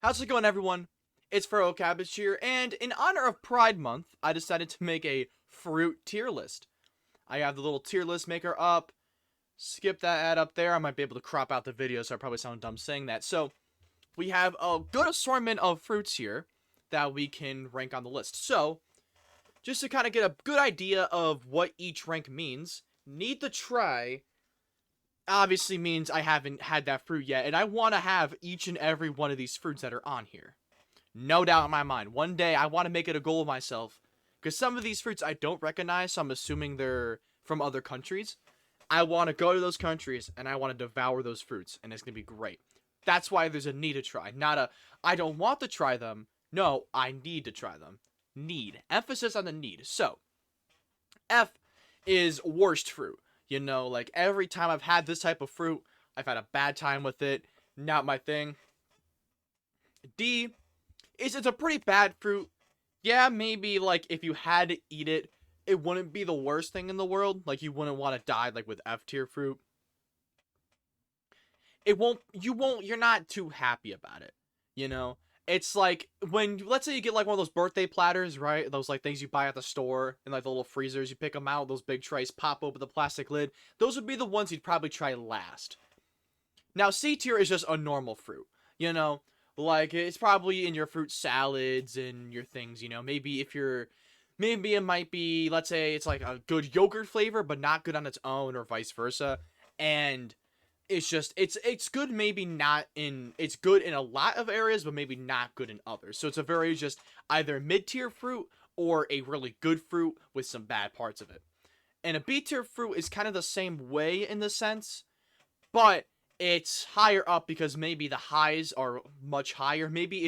How's it going, everyone? It's Furrow Cabbage here, and in honor of Pride Month, I decided to make a fruit tier list. I have the little tier list maker up. Skip that ad up there. I might be able to crop out the video, so I probably sound dumb saying that. So, we have a good assortment of fruits here that we can rank on the list. So, just to kind of get a good idea of what each rank means, need to try obviously means I haven't had that fruit yet, and I want to have each and every one of these fruits that are on here. No doubt in my mind. One day I want to make it a goal of myself, because some of these fruits I don't recognize, so I'm assuming they're from other countries. I want to go to those countries and I want to devour those fruits, and it's going to be great. That's why there's a need to try, not a I don't want to try them. No, I need to try them. Need. Emphasis on the need. So, F is worst fruit. Like every time I've had this type of fruit, I've had a bad time with it. Not my thing. D is it's a pretty bad fruit. Yeah, maybe like if you had to eat it, it wouldn't be the worst thing in the world. Like you wouldn't want to die like with F tier fruit. You're not too happy about it. You know? It's like when, let's say you get like one of those birthday platters, right? Those like things you buy at the store in like the little freezers. You pick them out, those big trays, pop open the plastic lid. Those would be the ones you'd probably try last. Now, C tier is just a normal fruit. You know, like it's probably in your fruit salads and your things. Maybe it might be, let's say it's like a good yogurt flavor, but not good on its own, or vice versa. And it's good, maybe not in it's good in a lot of areas, but maybe not good in others. So it's a very just either mid-tier fruit or a really good fruit with some bad parts of it. And a B-tier fruit is kind of the same way in the sense, but it's higher up because maybe the highs are much higher. Maybe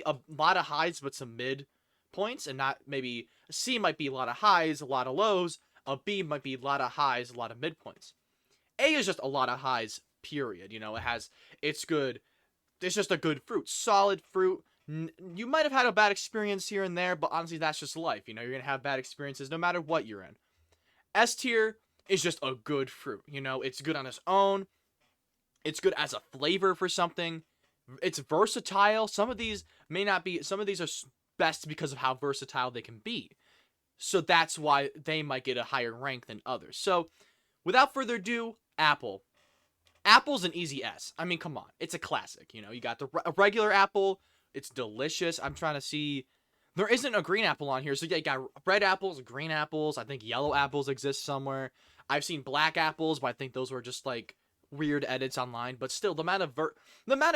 a lot of highs but some mid points, and not maybe a C might be a lot of highs, a lot of lows. A B might be a lot of highs, a lot of mid points. A is just a lot of highs, period. It's good. It's just a good fruit. Solid fruit. You might have had a bad experience here and there, but honestly, that's just life. You're going to have bad experiences no matter what you're in. S tier is just a good fruit. It's good on its own. It's good as a flavor for something. It's versatile. Some of these are best because of how versatile they can be. So that's why they might get a higher rank than others. So, without further ado, apple. Apple's an easy S. I mean, come on. It's a classic. You got a regular apple. It's delicious. I'm trying to see. There isn't a green apple on here. So, yeah, you got red apples, green apples. I think yellow apples exist somewhere. I've seen black apples, but I think those were just, like, weird edits online. But still, the amount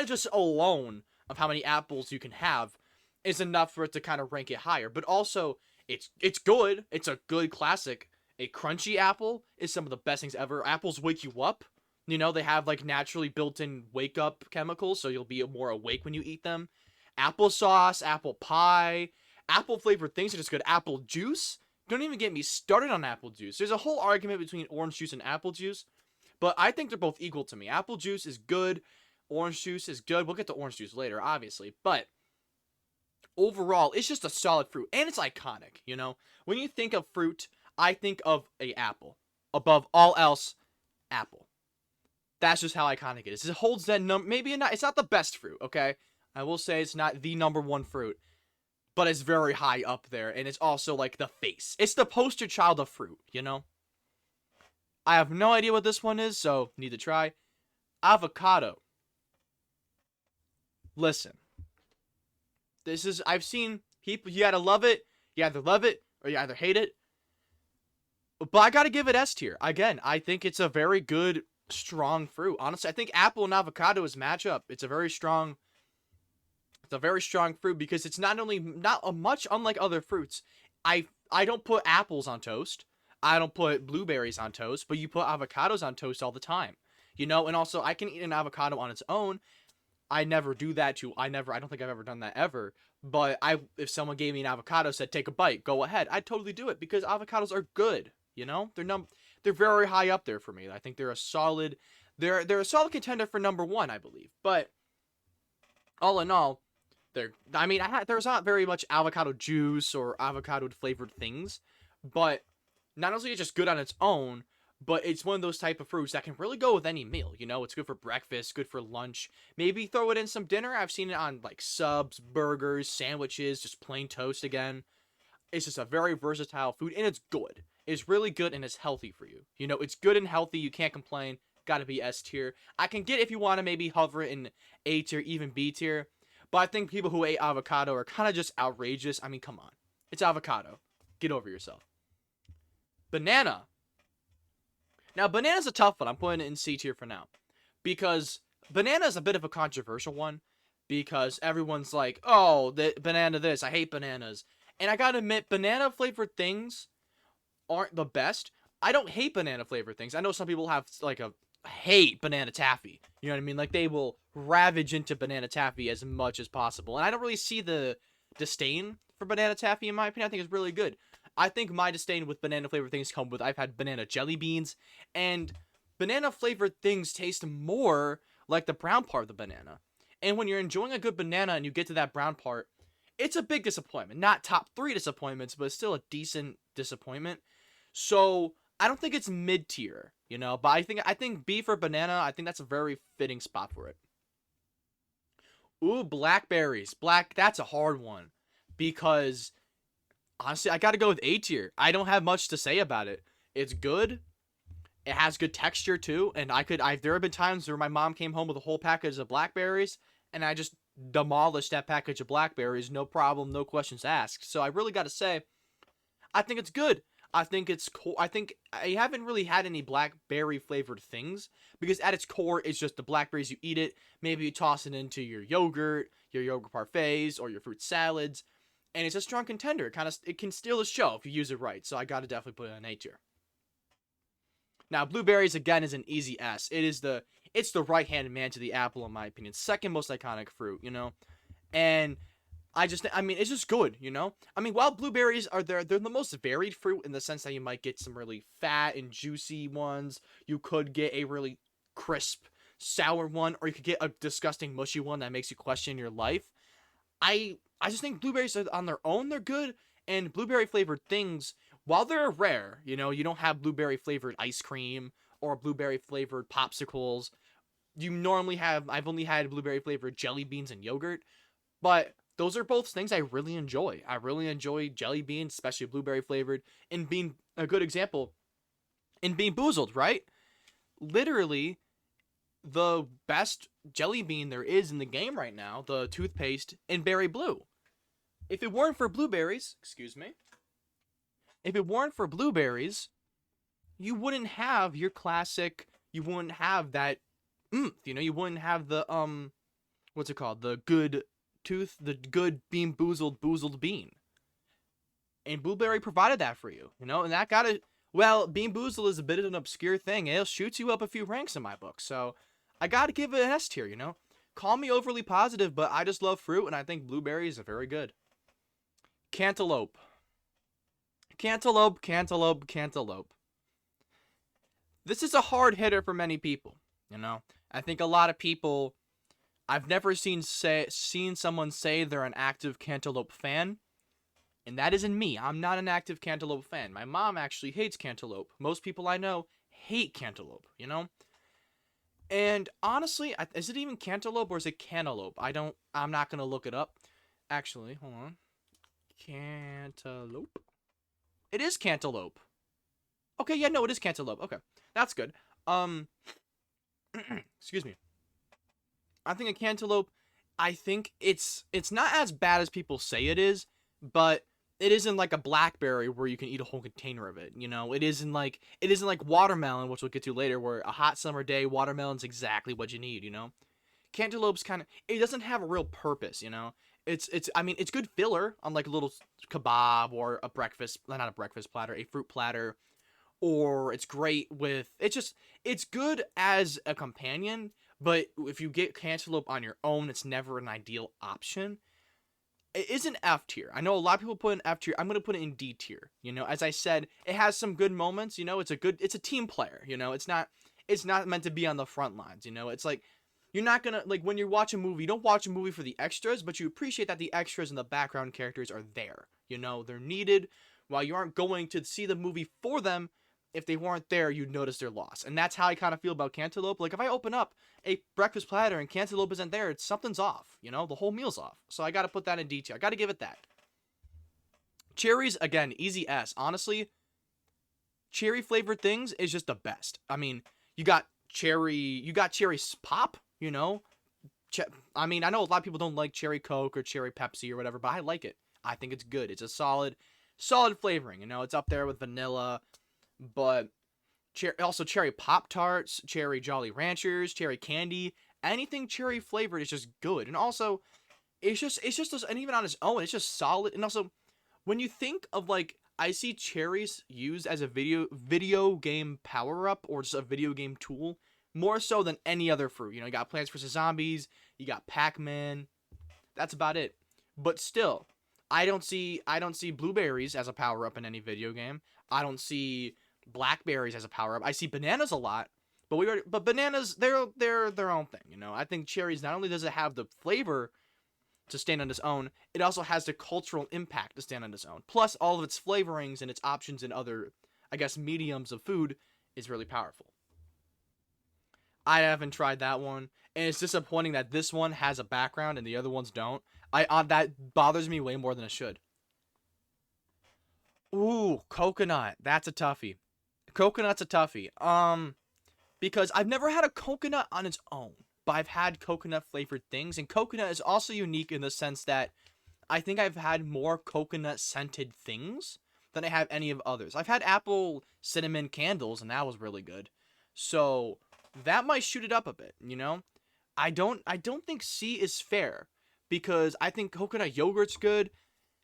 of just alone of how many apples you can have is enough for it to kind of rank it higher. But also, it's good. It's a good classic. A crunchy apple is some of the best things ever. Apples wake you up. They have like naturally built-in wake-up chemicals, so you'll be more awake when you eat them. Applesauce, apple pie, apple-flavored things are just good. Apple juice. Don't even get me started on apple juice. There's a whole argument between orange juice and apple juice, but I think they're both equal to me. Apple juice is good. Orange juice is good. We'll get to orange juice later, obviously, but overall, it's just a solid fruit, and it's iconic. When you think of fruit, I think of a apple. Above all else, apple. That's just how iconic it is. It holds that number. Maybe it's not the best fruit, okay? I will say it's not the number one fruit, but it's very high up there, and it's also like the face. It's the poster child of fruit, I have no idea what this one is, so need to try. Avocado. Listen. I've seen people, you either love it, or you either hate it. But I gotta give it S tier. Again, I think it's a very good, strong fruit. Honestly, I think apple and avocado is matchup. It's a very strong fruit because it's not much unlike other fruits. I don't put apples on toast. I don't put blueberries on toast, but you put avocados on toast all the time. And also I can eat an avocado on its own. I never do that I don't think I've ever done that ever. But if someone gave me an avocado, said take a bite, go ahead, I'd totally do it because avocados are good. They're very high up there for me. I think they're a solid contender for number one, I believe. But all in all, there's not very much avocado juice or avocado flavored things, but not only is it just good on its own, but it's one of those type of fruits that can really go with any meal. You know, it's good for breakfast, good for lunch. Maybe throw it in some dinner. I've seen it on like subs, burgers, sandwiches, just plain toast again. It's just a very versatile food, and it's good. It's really good, and it's healthy for you. You know, it's good and healthy. You can't complain. Got to be S tier. I can get if you want to maybe hover it in A tier, even B tier. But I think people who ate avocado are kind of just outrageous. I mean, come on. It's avocado. Get over yourself. Banana. Now, banana's a tough one. I'm putting it in C tier for now. Because banana is a bit of a controversial one. Because everyone's like, oh, the banana this. I hate bananas. And I gotta admit, banana flavored things aren't the best. I don't hate banana flavored things. I know some people have like a hate banana taffy. You know what I mean? Like they will ravage into banana taffy as much as possible. And I don't really see the disdain for banana taffy in my opinion. I think it's really good. I think my disdain with banana flavored things come with I've had banana jelly beans, and banana flavored things taste more like the brown part of the banana. And when you're enjoying a good banana and you get to that brown part, it's a big disappointment. Not top 3 disappointments, but still a decent disappointment. So I don't think it's mid tier, you know. But I think B for banana. I think that's a very fitting spot for it. Ooh, blackberries. That's a hard one because honestly, I got to go with A tier. I don't have much to say about it. It's good. It has good texture too, and there have been times where my mom came home with a whole package of blackberries, and I just demolished that package of blackberries, no problem, no questions asked. So I really got to say, I think it's good. I think it's cool. I think I haven't really had any blackberry flavored things because at its core, it's just the blackberries. You eat it, maybe you toss it into your yogurt parfaits, or your fruit salads, and it's a strong contender. It can steal the show if you use it right. So I got to definitely put it in A tier. Now, blueberries again is an easy S. It's the right-hand man to the apple in my opinion. Second most iconic fruit, you know? And I mean, it's just good, you know? I mean, while blueberries they're the most varied fruit in the sense that you might get some really fat and juicy ones. You could get a really crisp, sour one, or you could get a disgusting, mushy one that makes you question your life. I just think blueberries on their own, they're good, and blueberry flavored things, while they're rare, you know, you don't have blueberry flavored ice cream or blueberry flavored popsicles. I've only had blueberry flavored jelly beans and yogurt, but those are both things I really enjoy. I really enjoy jelly beans, especially blueberry flavored, and being a good example in Bean Boozled, right? Literally, the best jelly bean there is in the game right now, the toothpaste in Berry Blue. If it weren't for blueberries, if it weren't for blueberries, you wouldn't have your classic, you wouldn't have that you know, you wouldn't have the what's it called? The good Bean Boozled bean. And blueberry provided that for you, you know, and that Bean Boozled is a bit of an obscure thing. It'll shoot you up a few ranks in my book. So I gotta give it an S tier, you know. Call me overly positive, but I just love fruit, and I think blueberries are very good. Cantaloupe. Cantaloupe. This is a hard hitter for many people, you know. I think a lot of people, I've never seen someone say they're an active cantaloupe fan, and that isn't me. I'm not an active cantaloupe fan. My mom actually hates cantaloupe. Most people I know hate cantaloupe, you know. And honestly, is it even cantaloupe or is it cantaloupe? I'm not gonna look it up. Actually, hold on. Cantaloupe. It is cantaloupe. Okay, yeah, no, it is cantaloupe. Okay, that's good. Excuse me. I think a cantaloupe. I think it's not as bad as people say it is, but it isn't like a blackberry where you can eat a whole container of it. You know, it isn't like watermelon, which we'll get to later, where a hot summer day, watermelon's exactly what you need. You know, cantaloupe's it doesn't have a real purpose. You know, I mean, it's good filler on like a little kebab or not a breakfast platter, a fruit platter, or it's great with, it's good as a companion, but if you get cantaloupe on your own, it's never an ideal option. It is an F tier. I know a lot of people put an F tier. I'm going to put it in D tier. You know, as I said, it has some good moments, you know, it's a team player, you know, it's not meant to be on the front lines, you know, it's like, you're not gonna, like, when you watch a movie, you don't watch a movie for the extras, but you appreciate that the extras and the background characters are there. You know, they're needed. While you aren't going to see the movie for them, if they weren't there, you'd notice their loss. And that's how I kind of feel about Cantaloupe. Like, if I open up a breakfast platter and Cantaloupe isn't there, something's off. You know, the whole meal's off. So I got to put that in detail. I got to give it that. Cherries, again, easy S. Honestly, cherry flavored things is just the best. I mean, you got cherry pop, you know. I mean, I know a lot of people don't like cherry Coke or cherry Pepsi or whatever, but I like it. I think it's good. It's a solid flavoring. You know, it's up there with vanilla, but also cherry Pop Tarts, cherry Jolly Ranchers, cherry candy, anything cherry flavored is just good. And also, it's just and even on its own, it's just solid. And also, when you think of like, I see cherries used as a video game power up or just a video game tool more so than any other fruit. You know, you got Plants vs Zombies, you got Pac-Man. That's about it. But still, I don't see blueberries as a power up in any video game. I don't see blackberries as a power up. I see bananas a lot, but bananas, they're their own thing. You know, I think cherries, not only does it have the flavor to stand on its own, it also has the cultural impact to stand on its own. Plus, all of its flavorings and its options in other, I guess, mediums of food is really powerful. I haven't tried that one, and it's disappointing that this one has a background and the other ones don't. That bothers me way more than it should. Ooh, coconut. That's a toughie. Coconut's a toughie. Because I've never had a coconut on its own, but I've had coconut flavored things, and coconut is also unique in the sense that I think I've had more coconut scented things than I have any of others. I've had apple cinnamon candles, and that was really good. So that might shoot it up a bit, you know? I don't think C is fair because I think coconut yogurt's good.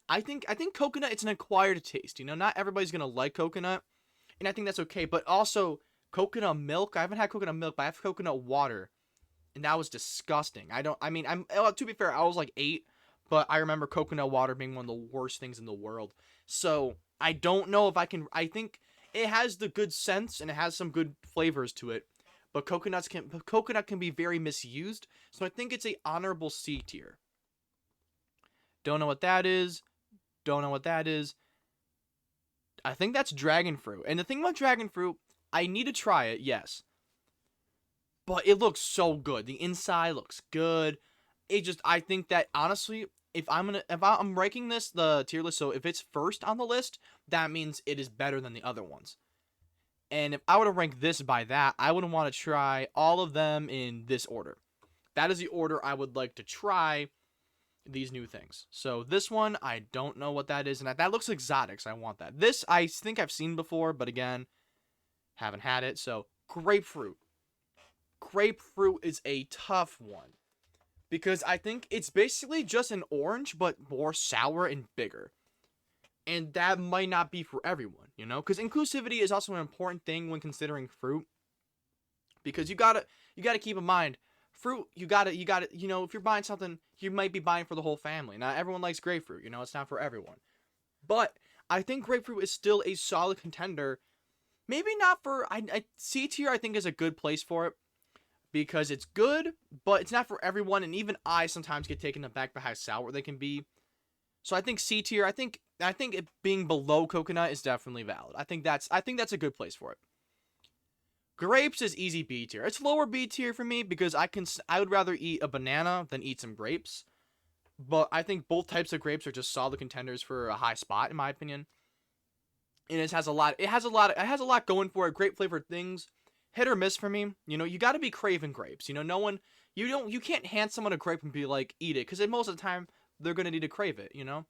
I think coconut, it's an acquired taste, you know? Not everybody's going to like coconut, and I think that's okay, but also coconut milk. I haven't had coconut milk, but I have coconut water, and that was disgusting. To be fair, I was like 8, but I remember coconut water being one of the worst things in the world. So I don't know if I can. I think it has the good scents and it has some good flavors to it, but coconut can be very misused. So I think it's a honorable C tier. Don't know what that is. Don't know what that is. I think that's dragon fruit. And the thing about dragon fruit, I need to try it, yes. But it looks so good. The inside looks good. I think that honestly, if I'm ranking the tier list, so if it's first on the list, that means it is better than the other ones. And if I were to rank this by that, I would want to try all of them in this order. That is the order I would like to try these new things. So this one, I don't know what that is, and that looks exotic, so I want that. This, I think I've seen before, but again, haven't had it. So grapefruit. Grapefruit is a tough one because I think it's basically just an orange, but more sour and bigger. And that might not be for everyone, you know, because inclusivity is also an important thing when considering fruit. Because you gotta keep in mind, fruit, you gotta, you know, if you're buying something, you might be buying for the whole family. Not everyone likes grapefruit, you know, it's not for everyone. But I think grapefruit is still a solid contender. Maybe not for, C tier I think is a good place for it. Because it's good, but it's not for everyone, and even I sometimes get taken aback by how sour they can be. So I think C tier, I think it being below coconut is definitely valid. I think that's a good place for it. Grapes is easy B tier. It's lower B tier for me because I would rather eat a banana than eat some grapes. But I think both types of grapes are just solid contenders for a high spot in my opinion. And it has a lot going for it. Grape flavored things. Hit or miss for me. You know, you got to be craving grapes. You know, you can't hand someone a grape and be like, eat it. Because most of the time, they're going to need to crave it, you know?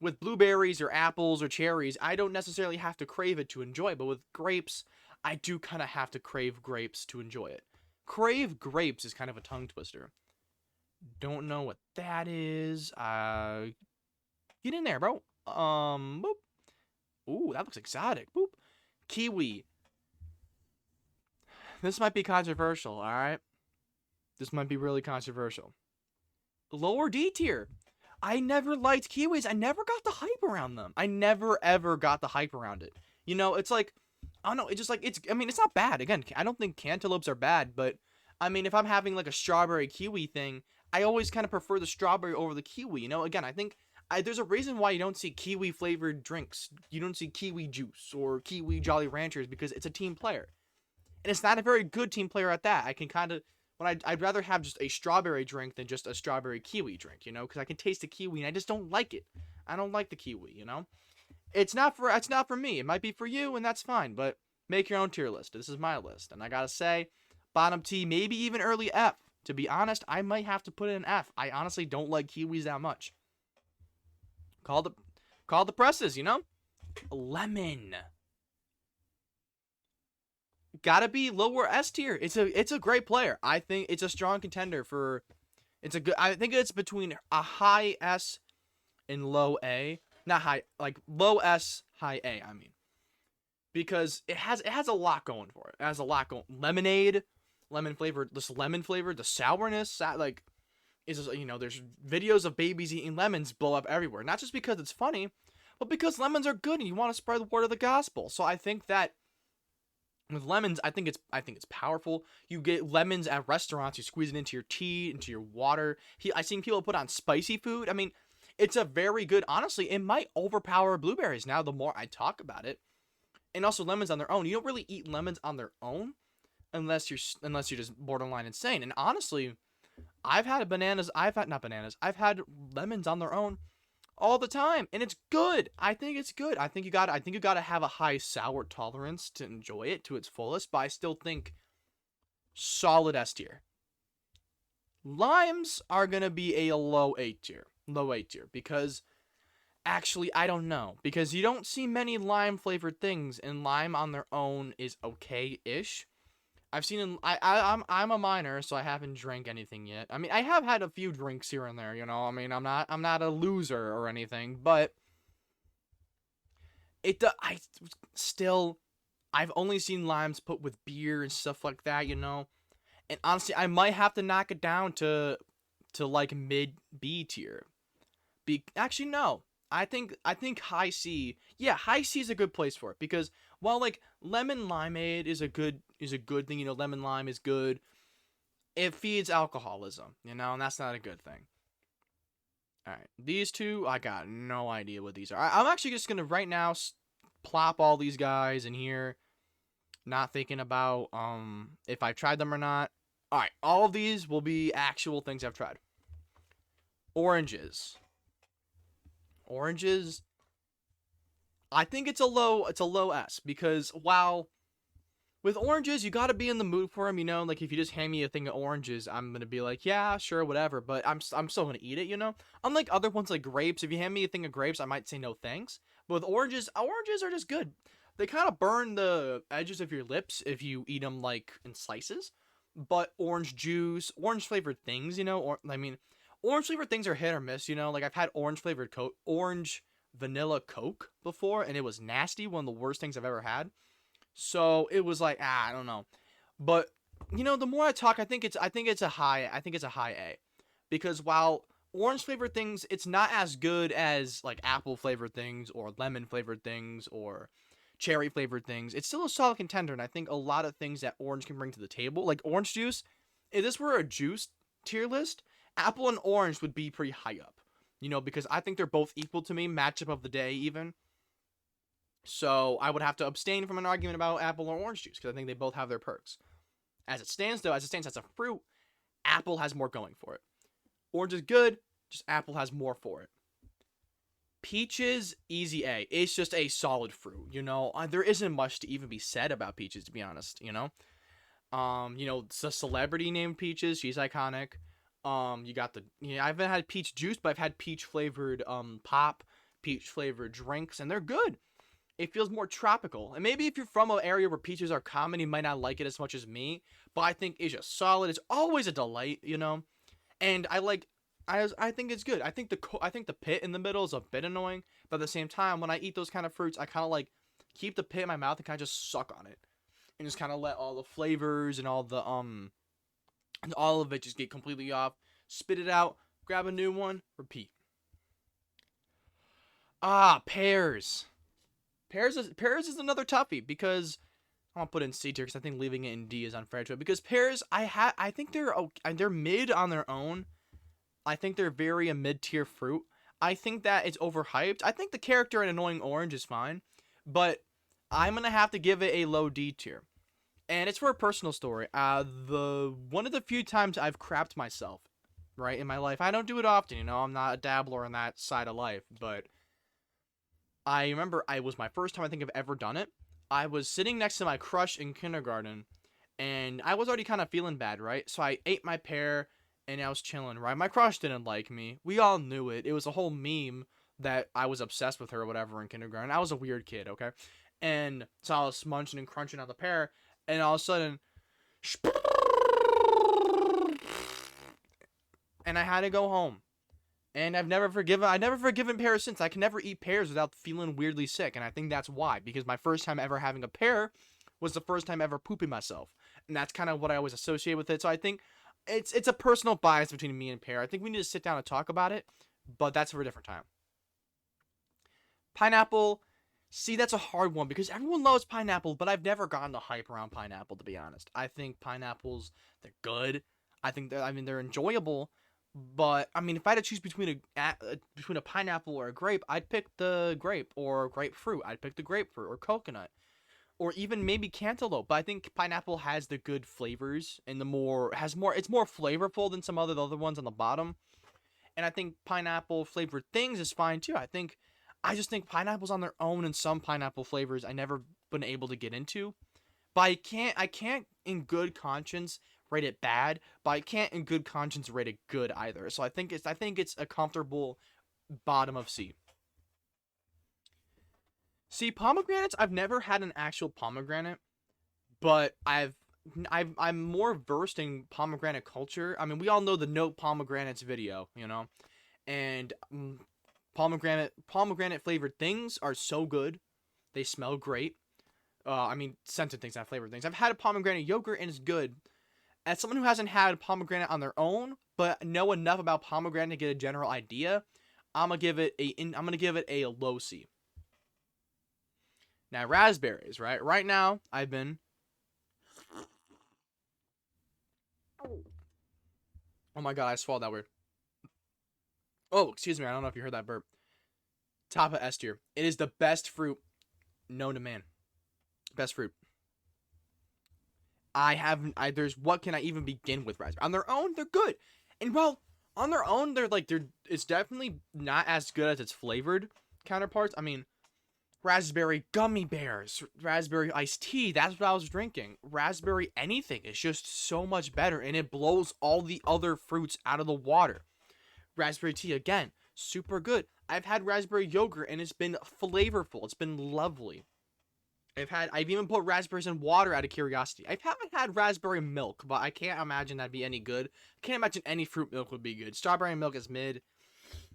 With blueberries or apples or cherries, I don't necessarily have to crave it to enjoy it. But with grapes, I do kind of have to crave grapes to enjoy it. Crave grapes is kind of a tongue twister. Don't know what that is. Get in there, bro. Boop. Ooh, that looks exotic. Boop. Kiwi. This might be controversial, alright? This might be really controversial. Lower D tier. I never liked kiwis. I never got the hype around them. I never, ever got the hype around it. You know, it's like, I don't know, it's just like, it's not bad. Again, I don't think cantaloupes are bad, but, I mean, if I'm having, like, a strawberry kiwi thing, I always kind of prefer the strawberry over the kiwi, you know? Again, I think There's a reason why you don't see kiwi flavored drinks. You don't see kiwi juice or kiwi Jolly Ranchers because it's a team player, and it's not a very good team player at that. I can kind of I'd rather have just a strawberry drink than just a strawberry kiwi drink, because I can taste the kiwi and I just don't like it. I don't like the kiwi. It's not for me. It might be for you, and that's fine. But make your own tier list. This is my list, and I gotta say, bottom T, maybe even early F. To be honest, I might have to put it in F. I honestly don't like kiwis that much. Call the presses. Lemon. Gotta be lower S tier. It's a great player. I think it's a strong contender for. I think it's between a high S and low A. Not high, like low S, high A. I mean, because it has a lot going for it. It has a lot going. Lemonade, lemon flavored. The sourness. Like, there's videos of babies eating lemons blow up everywhere. Not just because it's funny, but because lemons are good and you want to spread the word of the gospel. So I think that with lemons, I think it's powerful. You get lemons at restaurants. You squeeze it into your tea, into your water. I've seen people put on spicy food. I mean, it's a very good. Honestly, it might overpower blueberries now. The more I talk about it, and also lemons on their own. You don't really eat lemons on their own unless you're just borderline insane. And honestly, I've had not bananas. I've had lemons on their own all the time, and it's good. I think it's good. I think you gotta have a high sour tolerance to enjoy it to its fullest. But I still think solid S tier. Limes are gonna be a low A tier. Because actually I don't know, because you don't see many lime flavored things, and lime on their own is okay-ish. I've seen I'm a minor, so I haven't drank anything yet. I mean, I have had a few drinks here and there, I mean, I'm not a loser or anything, but I've only seen limes put with beer and stuff like that, And honestly, I might have to knock it down to like mid B tier. Actually, no. I think high C. Yeah, high C is a good place for it, because while like lemon limeade is a good thing, lemon lime is good. It feeds alcoholism, and that's not a good thing. All right, these two, I got no idea what these are. I'm actually just gonna right now plop all these guys in here, not thinking about if I've tried them or not. All right, all of these will be actual things I've tried. Oranges, I think it's a low S, because while with oranges you gotta be in the mood for them, like if you just hand me a thing of oranges, I'm gonna be like, yeah, sure, whatever, but I'm still gonna eat it, Unlike other ones like grapes, if you hand me a thing of grapes, I might say no thanks. But with oranges are just good. They kind of burn the edges of your lips if you eat them like in slices. But orange juice, orange flavored things, orange flavored things are hit or miss, Like I've had orange vanilla Coke before, and it was nasty. One of the worst things I've ever had. So it was like, I don't know. But the more I talk, I think it's a high A, because while orange flavored things, it's not as good as like apple flavored things or lemon flavored things or cherry flavored things. It's still a solid contender, and I think a lot of things that orange can bring to the table, like orange juice. If this were a juice tier list, apple and orange would be pretty high up, because I think they're both equal to me, matchup of the day even. So I would have to abstain from an argument about apple or orange juice, because I think they both have their perks. As it stands as a fruit, apple has more going for it. Orange is good, just apple has more for it. Peaches, easy A. It's just a solid fruit, There isn't much to even be said about peaches, to be honest, It's a celebrity named Peaches. She's iconic. You got I haven't had peach juice, but I've had peach flavored pop, peach flavored drinks, and they're good. It feels more tropical. And maybe if you're from an area where peaches are common, you might not like it as much as me, but I think it's just solid. It's always a delight, And I think it's good. I think the pit in the middle is a bit annoying, but at the same time, when I eat those kind of fruits, I kind of like keep the pit in my mouth and kind of just suck on it, and just kind of let all the flavors and all of it just get completely off. Spit it out, grab a new one, repeat. Pears. Pears is another toughie, because I'll put in C tier, because I think leaving it in D is unfair to it. Because pears, I think they're mid on their own. I think they're very a mid-tier fruit. I think that it's overhyped. I think the character in Annoying Orange is fine, but I'm gonna have to give it a low D tier. And it's for a personal story. The one of the few times I've crapped myself, right, in my life. I don't do it often, you know. I'm not a dabbler in that side of life, but I remember I was my first time I think I've ever done it. I was sitting next to my crush in kindergarten, and I was already kind of feeling bad, right? So I ate my pear, and I was chilling, right? My crush didn't like me. We all knew it. It was a whole meme that I was obsessed with her or whatever in kindergarten. I was a weird kid, okay? And so I was munching and crunching on the pear, and all of a sudden, and I had to go home. And I've never forgiven pears since. I can never eat pears without feeling weirdly sick. And I think that's why. Because my first time ever having a pear was the first time ever pooping myself. And that's kind of what I always associate with it. So I think it's a personal bias between me and pear. I think we need to sit down and talk about it. But that's for a different time. Pineapple. See, that's a hard one because everyone loves pineapple, but I've never gotten the hype around pineapple, to be honest. I think pineapples, they're good. They're enjoyable. But I mean, if I had to choose between a pineapple or a grape, I'd pick the grape or grapefruit. I'd pick the grapefruit or coconut or even maybe cantaloupe. But I think pineapple has the good flavors and it's more flavorful than some other ones on the bottom. And I think pineapple flavored things is fine too. I just think pineapples on their own and some pineapple flavors I never been able to get into. But I can't in good conscience rate it bad, but I can't in good conscience rate it good either. So I think it's a comfortable bottom of C. See, pomegranates, I've never had an actual pomegranate, but I'm more versed in pomegranate culture. I mean, we all know the Note Pomegranates video, you know, and pomegranate flavored things are so good. They smell great. Scented things, not flavored things. I've had a pomegranate yogurt and it's good. As someone who hasn't had pomegranate on their own, but know enough about pomegranate to get a general idea, I'm gonna give it a low C. Now raspberries, right? Right now, I've been. Oh my god, I swallowed that weird. Oh, excuse me. I don't know if you heard that burp. Top of S tier. It is the best fruit known to man. Best fruit. There's what can I even begin with raspberry? On their own, they're good. And well, on their own, it's definitely not as good as its flavored counterparts. I mean, raspberry gummy bears, raspberry iced tea, that's what I was drinking. Raspberry anything is just so much better and it blows all the other fruits out of the water. Raspberry tea again, super good. I've had raspberry yogurt and it's been flavorful. It's been lovely. I've even put raspberries in water out of curiosity. I haven't had raspberry milk, but I can't imagine that'd be any good. I can't imagine any fruit milk would be good. Strawberry milk is mid.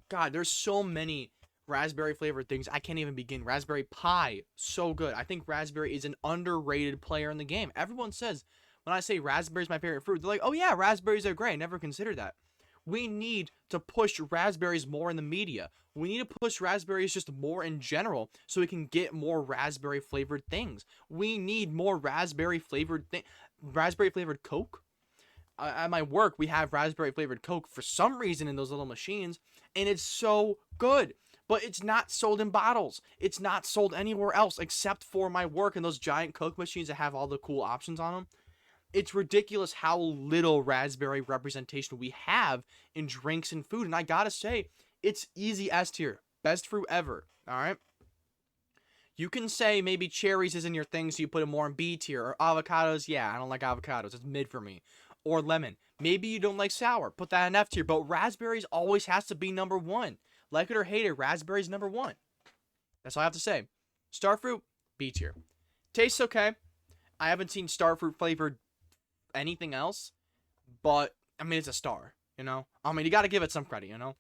God, there's so many raspberry flavored things. I can't even begin. Raspberry pie, so good. I think raspberry is an underrated player in the game. Everyone says when I say raspberry is my favorite fruit, they're like, "Oh yeah, raspberries are great." I never considered that. We need to push raspberries more in the media. We need to push raspberries just more in general so we can get more raspberry flavored things. We need more raspberry flavored Coke. At my work, we have raspberry flavored Coke for some reason in those little machines, and it's so good. But it's not sold in bottles. It's not sold anywhere else except for my work and those giant Coke machines that have all the cool options on them. It's ridiculous how little raspberry representation we have in drinks and food. And I gotta say, it's easy S tier. Best fruit ever. Alright? You can say maybe cherries isn't your thing, so you put it more in B tier. Or avocados, yeah, I don't like avocados. It's mid for me. Or lemon. Maybe you don't like sour. Put that in F tier. But raspberries always has to be number one. Like it or hate it, raspberries number one. That's all I have to say. Starfruit, B tier. Tastes okay. I haven't seen starfruit flavored anything else, but I mean it's a star, you know. I mean you got to give it some credit, you know.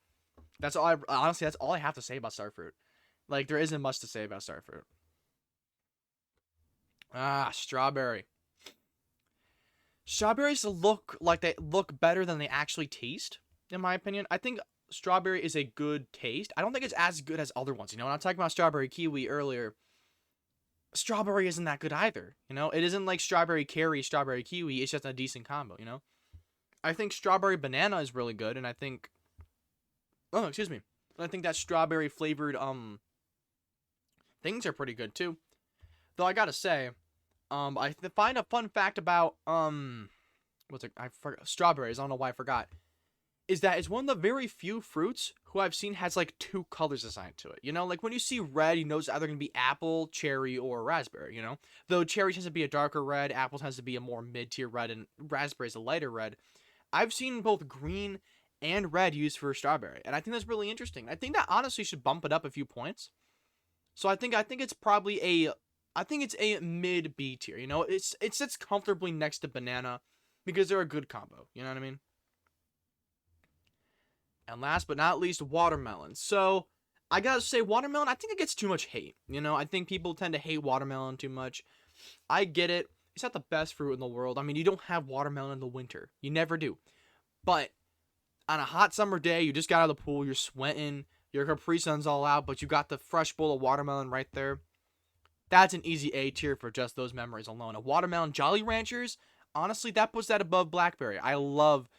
Honestly that's all I have to say about starfruit. Like there isn't much to say about starfruit. Strawberry. Strawberries look better than they actually taste, in my opinion. I think strawberry is a good taste. I don't think it's as good as other ones. You know, when I'm talking about strawberry kiwi earlier, strawberry isn't that good either. You know, it isn't like strawberry carry, strawberry kiwi. It's just a decent combo, you know? I think strawberry banana is really good, and I think... Oh, excuse me. And I think that strawberry flavored things are pretty good too. Though I gotta say, find a fun fact about what's it? I forgot strawberries. I don't know why I forgot. Is that it's one of the very few fruits who I've seen has like two colors assigned to it. You know, like when you see red, you know it's either gonna be apple, cherry, or raspberry. You know, though cherry tends to be a darker red, apple tends to be a more mid-tier red, and raspberry is a lighter red. I've seen both green and red used for strawberry, and I think that's really interesting. I think that honestly should bump it up a few points. So I think it's probably I think it's a mid B tier. You know, it sits comfortably next to banana because they're a good combo. You know what I mean? And last but not least, watermelon. So I gotta say, watermelon, I think it gets too much hate. You know, I think people tend to hate watermelon too much. I get it. It's not the best fruit in the world. I mean, you don't have watermelon in the winter. You never do. But on a hot summer day, you just got out of the pool, you're sweating, your Capri Sun's all out, but you got the fresh bowl of watermelon right there. That's an easy A tier for just those memories alone. A watermelon Jolly Ranchers, honestly, that puts that above blackberry. I love,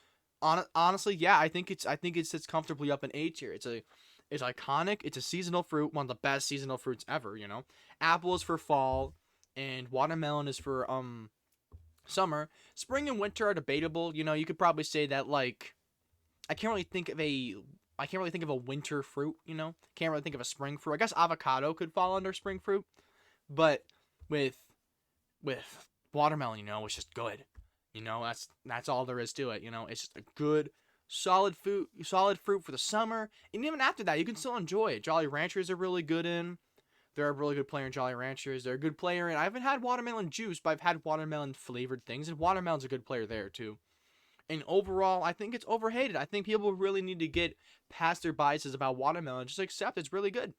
honestly, yeah, I think it sits comfortably up in A tier. It's iconic. It's a seasonal fruit, one of the best seasonal fruits ever. You know, apple is for fall, and watermelon is for summer. Spring and winter are debatable. You know, you could probably say that like I can't really think of a winter fruit, you know? Can't really think of a spring fruit. I guess avocado could fall under spring fruit, but with watermelon, you know, it's just good. You know, that's all there is to it, you know? It's just a good solid fruit for the summer. And even after that, you can still enjoy it. Jolly Ranchers are really good in. They're a really good player in Jolly Ranchers. They're a good player in I haven't had watermelon juice, but I've had watermelon flavored things, and watermelon's a good player there too. And overall, I think it's overhated. I think people really need to get past their biases about watermelon. Just accept it's really good.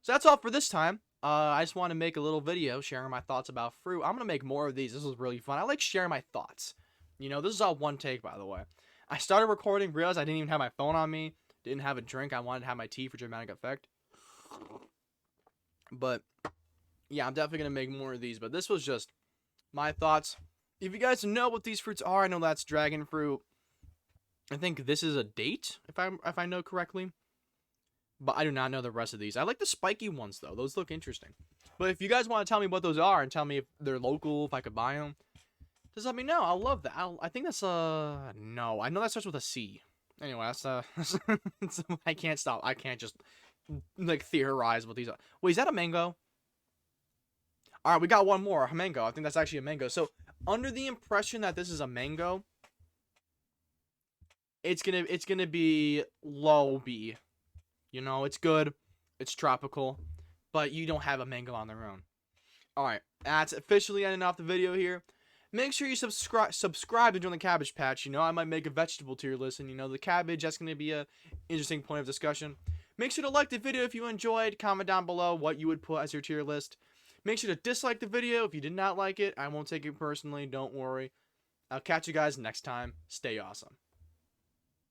So that's all for this time. I just want to make a little video sharing my thoughts about fruit. I'm going to make more of these. This was really fun. I like sharing my thoughts. You know, this is all one take, by the way. I started recording, realized I didn't even have my phone on me. Didn't have a drink. I wanted to have my tea for dramatic effect. But, yeah, I'm definitely going to make more of these. But this was just my thoughts. If you guys know what these fruits are, I know that's dragon fruit. I think this is a date, if I know correctly. But I do not know the rest of these. I like the spiky ones, though. Those look interesting. But if you guys want to tell me what those are and tell me if they're local, if I could buy them, just let me know. I'll love that. I think that's, no. I know that starts with a C. Anyway, that's, I can't stop. I can't just, like, theorize what these are. Wait, is that a mango? Alright, we got one more. A mango. I think that's actually a mango. So, under the impression that this is a mango, it's gonna be low B. You know, it's good, it's tropical, but you don't have a mango on their own. Alright, that's officially ending off the video here. Make sure you subscribe to join the Cabbage Patch. You know, I might make a vegetable tier list, and you know, the cabbage, that's gonna be a interesting point of discussion. Make sure to like the video if you enjoyed. Comment down below what you would put as your tier list. Make sure to dislike the video if you did not like it. I won't take it personally, don't worry. I'll catch you guys next time. Stay awesome.